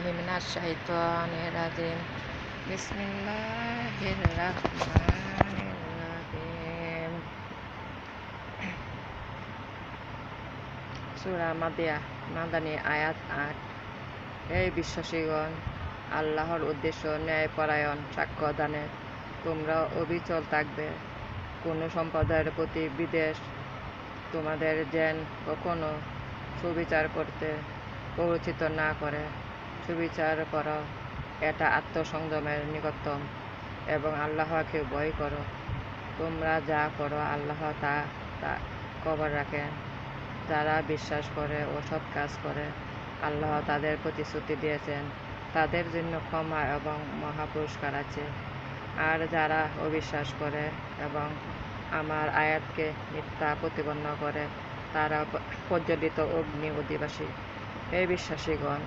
মিনাশ শাইতানির রাজিম। বিসমিল্লাহির রাহমানির রাহিম। সূরা মাদানী আয়াত ৮। হে বিশ্বাসীগণ, আল্লাহর উদ্দেশ্য ন্যায়পরায়ণ সাক্ষ্য দানে তোমরা অবিচল থাকবে। কোনো সম্প্রদায়ের প্রতি বিদ্বেষ তোমাদের যেন কখনো সুবিচার করতে প্ররোচিত না করে। সুবিচার করো, এটা আত্মসংযমের নিকটতম, এবং আল্লাহকে ভয় করো। তোমরা যা করো আল্লাহ তা খবর রাখেন। যারা বিশ্বাস করে ও সৎ কাজ করে, আল্লাহ তাদের প্রতিশ্রুতি দিয়েছেন, তাদের জন্য ক্ষমা এবং মহাপুরস্কার আছে। আর যারা অবিশ্বাস করে এবং আমার আয়াতকে মিথ্যা প্রতিপন্ন করে, তারা প্রজ্বলিত অগ্নি অধিবাসী। হে বিশ্বাসীগণ,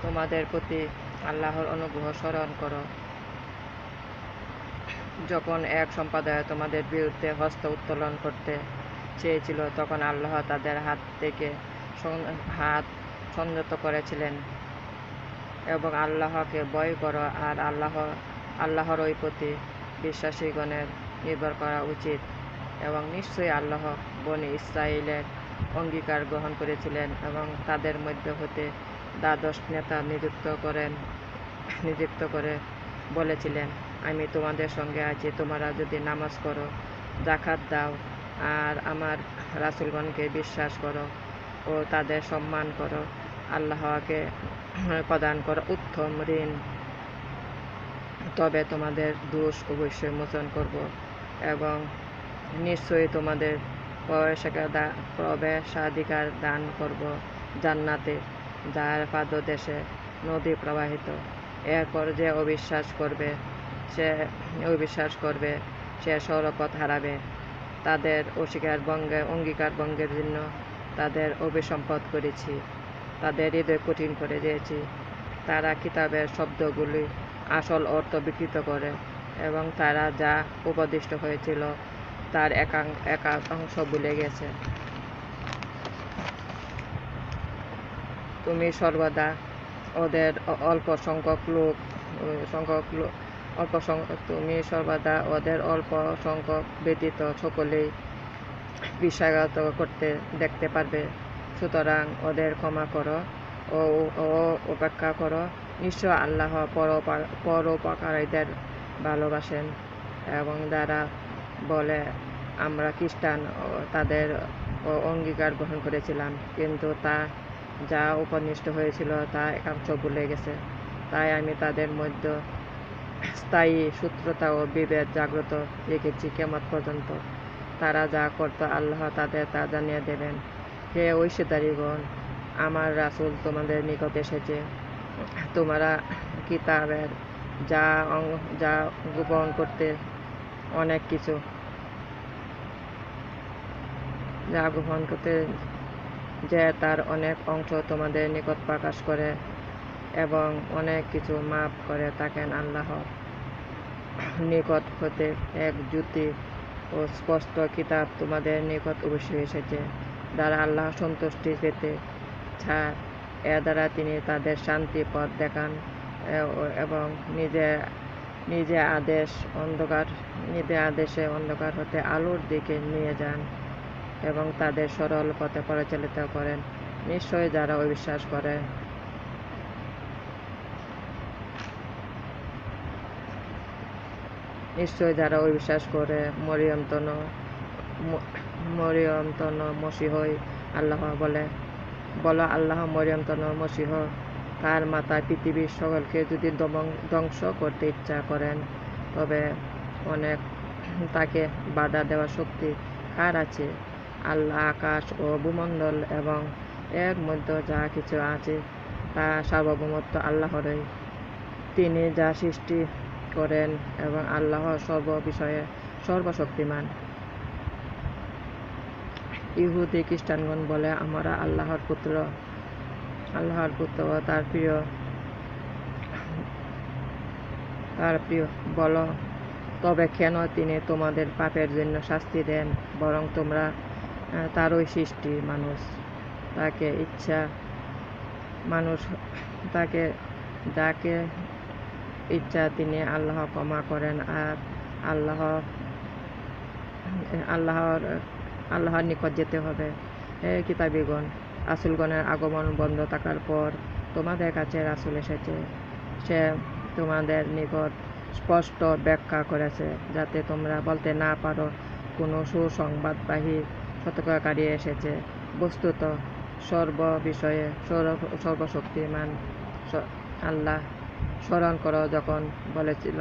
তোমাদের প্রতি আল্লাহর অনুগ্রহ স্মরণ করো, যখন এক সম্প্রদায় তোমাদের বিরুদ্ধে হস্ত উত্তোলন করতে চেয়েছিল, তখন আল্লাহ তাদের হাত থেকে হাত সংযত করেছিলেন। এবং আল্লাহকে ভয় করো, আর আল্লাহর ওই প্রতি বিশ্বাসীগণের নির্ভর করা উচিত। এবং নিশ্চয়ই আল্লাহ বনী ইসরাঈলের অঙ্গীকার গ্রহণ করেছিলেন এবং তাদের মধ্যে হতে দ্বাদশ নেতা নিযুক্ত করে বলেছিলেন, আমি তোমাদের সঙ্গে আছি, তোমরা যদি নামাজ পড়ো, যাকাত দাও, আর আমার রাসূলগণকে বিশ্বাস করো ও তাদের সম্মান করো, আল্লাহকে প্রদান করো উত্তম ঋণ, তবে তোমাদের দোষ অবশ্যই মোচন করব এবং নিশ্চয়ই তোমাদের প্রবেশাধিকার দান করব জান্নাতে, যার পাদদেশে নদী প্রবাহিত। এরপর যে অবিশ্বাস করবে সে সরপথ হারাবে। তাদের অঙ্গীকার ভঙ্গের জন্য তাদের অভিসম্পদ করেছি, তাদের হৃদয় কঠিন করে দিয়েছি। তারা কিতাবের শব্দগুলি আসল অর্থ বিকৃত করে এবং তারা যা উপদিষ্ট হয়েছিল তার একাংশ ভুলে গেছে। তুমি সর্বদা ওদের অল্প সংখ্যক ব্যতীত সকলেই বিশ্বাসঘাত করতে দেখতে পারবে। সুতরাং ওদের ক্ষমা করো ও উপেক্ষা করো। নিশ্চয় আল্লাহ পরোপকারীদের ভালোবাসেন। এবং যারা বলে আমরা খ্রিস্টান, তাদের অঙ্গীকার গ্রহণ করেছিলাম, কিন্তু তা যা উপনিষ্ট হয়েছিল তা একাংশ ভুলে গেছে। তাই আমি তাদের মধ্যে স্থায়ী শত্রুতা ও বিভেদ জাগ্রত রেখেছি কিয়ামত পর্যন্ত। তারা যা করত আল্লাহ তাদের তা জানিয়ে দেবেন। হে ঐশীদারীগণ, আমার রাসূল তোমাদের নিকট এসেছে। তোমরা কিতাবের যা গোপন করতে যে তার অনেক অংশ তোমাদের নিকট প্রকাশ করে এবং অনেক কিছু মাফ করে থাকেন। আল্লাহ নিকট হতে এক জ্যোতি ও স্পষ্ট কিতাব তোমাদের নিকট অবশ্যই এসেছে, যারা আল্লাহ সন্তুষ্টি পেতে চায়। এর দ্বারা তিনি তাদের শান্তি পথ দেখান এবং নিজে আদেশে অন্ধকার হতে আলোর দিকে নিয়ে যান এবং তাদের সরল পথে পরিচালিত করেন। নিশ্চয়ই যারা অবিশ্বাস করে মরিয়ম তন মসীহই আল্লাহ বলো আল্লাহ মরিয়ম তন মসীহ, তার মাতায় পৃথিবীর সকলকে যদি ধ্বংস করতে ইচ্ছা করেন, তবে তাকে বাধা দেওয়ার শক্তি কার আছে? আল্লাহ আকাশ ও ভূমণ্ডল এবং এর মধ্যে যা কিছু আছে তা সার্বভৌমত্ব আল্লাহরই। তিনি যা সৃষ্টি করেন এবং আল্লাহ সর্ববিষয়ে সর্বশক্তিমান। ইহুদি খ্রিস্টানগণ বলে আমরা আল্লাহর পুত্র ও তার প্রিয়। বলো, তবে কেন তিনি তোমাদের পাপের জন্য শাস্তি দেন? বরং তোমরা তারই সৃষ্টি। মানুষ যাকে ইচ্ছা তিনি আল্লাহ ক্ষমা করেন। আর আল্লাহ আল্লাহর আল্লাহর নিকট যেতে হবে। হে কিতাবীগণ, রাসূলগণের আগমন বন্ধ থাকার পর তোমাদের কাছে রাসূল এসেছে। সে তোমাদের নিকট স্পষ্ট ব্যাখ্যা করেছে, যাতে তোমরা বলতে না পারো কোনো সুসংবাদবাহী সতর্ককারী এসেছে। বস্তুত সর্ববিষয়ে সর্বশক্তিমান আল্লাহ স্মরণ করো যখন বলেছিল,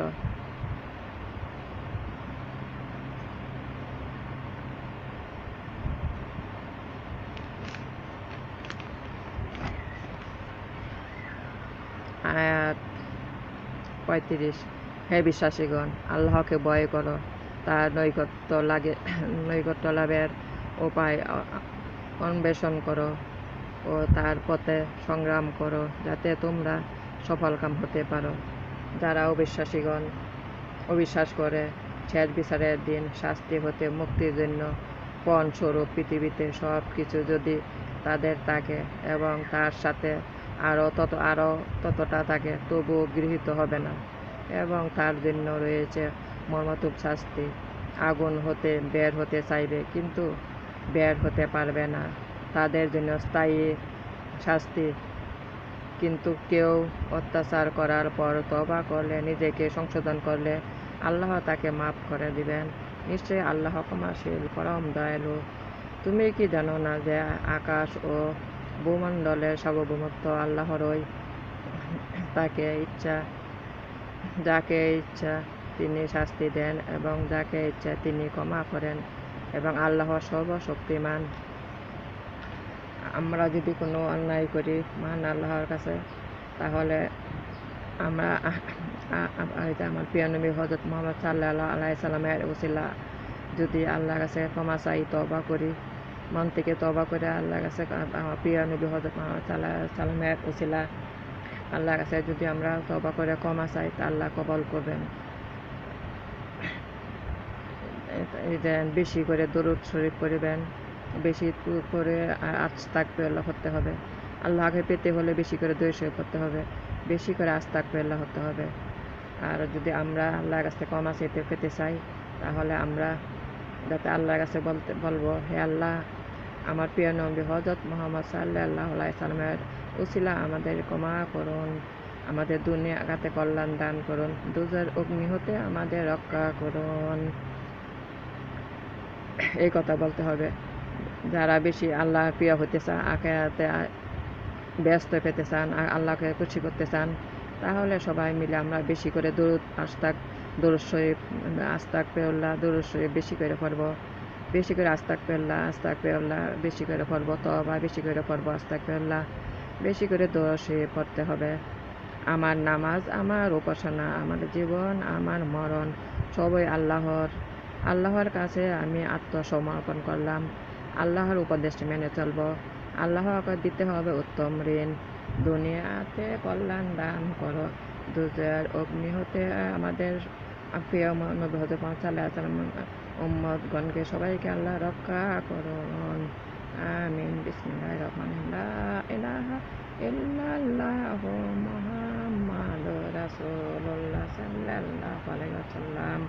আয়াত ৩৫, হে বিশ্বাসীগণ, আল্লাহকে ভয় করো, তার নৈকট্য লাভের উপায় অন্বেষণ করো ও তার পথে সংগ্রাম করো, যাতে তোমরা সফলকাম হতে পারো। যারা অবিশ্বাস করে শেষ বিচারের দিন শাস্তি হতে মুক্তির জন্য পণস্বরূপ পৃথিবীতে সব কিছু যদি তাদের থাকে এবং তার সাথে আরও ততটা থাকে, তবুও গৃহীত হবে না, এবং তার জন্য রয়েছে মর্মন্তুদ শাস্তি। আগুন হতে বের হতে চাইবে, কিন্তু বের হতে পারবে না, তাদের জন্য স্থায়ী শাস্তি। কিন্তু কেউ অত্যাচার করার পর তওবা করলে, নিজেকে সংশোধন করলে আল্লাহ তাকে মাফ করে দিবেন। নিশ্চয়ই আল্লাহ ক্ষমাশীল, পরম দয়ালু। তুমি কি জানো না যে আকাশ ও ভূমণ্ডলের সার্বভৌমত্ব আল্লাহরই? যাকে ইচ্ছা তিনি শাস্তি দেন এবং যাকে ইচ্ছা তিনি ক্ষমা করেন, এবং আল্লাহ সর্বশক্তিমান। আমরা যদি কোনো অন্যায় করি মহান আল্লাহর কাছে, তাহলে আমরা আমার প্রিয় নবী হযরত মুহাম্মদ সাল্লাল্লাহু আলাইহি সাল্লামের উসিলা যদি আল্লাহর কাছে ক্ষমা চাই, তওবা করি, মন থেকে তওবা করে আল্লাহর কাছে, আমার প্রিয় নবী হযরত মুহাম্মদ সাল্লাল্লাহু আলাইহি সাল্লামের উসিলা আল্লাহর কাছে যদি আমরা তওবা করে ক্ষমা চাই, তা আল্লাহ কবুল করবেন। বেশি করে দরুদ শরীফ পড়বেন, বেশি করে আস্তাগফিরুল্লাহ করতে হবে। আল্লাহকে পেতে হলে বেশি করে দরুদ শরীফ পড়তে হবে, বেশি করে আস্তাগফিরুল্লাহ করতে হবে। আর যদি আমরা আল্লাহর কাছে ক্ষমা পেতে চাই, তাহলে আমরা যাতে আল্লাহর কাছে বলবো, হে আল্লাহ, আমার প্রিয় নবী হযরত মুহাম্মদ সাল্লাল্লাহু আলাইহি সাল্লামের উসিলা আমাদের ক্ষমা করুন, আমাদের দুনিয়া আগাতে কল্যাণ দান করুন, দুজকের অগ্নি হতে আমাদের রক্ষা করুন। এই কথা বলতে হবে। যারা বেশি আল্লাহর প্রিয় হতে চান, আখিরাতে ব্যস্ত পেতে চান, আল্লাহকে খুশি করতে চান, তাহলে সবাই মিলে আমরা বেশি করে দরুদ শরীফ আস্তাগফিরুল্লাহ দরুদ শরীফ বেশি করে পড়ব, বেশি করে আস্তাগফিরুল্লাহ বেশি করে পড়ব, তওবা বেশি করে পড়ব, আস্তাগফিরুল্লাহ বেশি করে দরুদ শরীফ পড়তে হবে। আমার নামাজ, আমার উপাসনা, আমার জীবন, আমার মরণ সবই আল্লাহর কাছে আমি আত্মসমর্পণ করলাম। আল্লাহর উপদেশ মেনে চলব। আল্লাহকে দিতে হবে উত্তম ঋণ। দুনিয়াতে কল্যাণ দান করো, দুজকের অগ্নি হতে আমাদের প্রিয় নবী হযরত মুহাম্মদ সাল্লাল্লাহু আলাইহি ওয়াসাল্লাম উম্মতগণকে সবাইকে আল্লাহ রক্ষা করুন। আমিন। বিসমিল্লাহির রহমানির রহিম। লা ইলাহা ইল্লাল্লাহু মুহাম্মাদুর রাসূলুল্লাহ সাল্লাল্লাহু আলাইহি ওয়াসাল্লাম।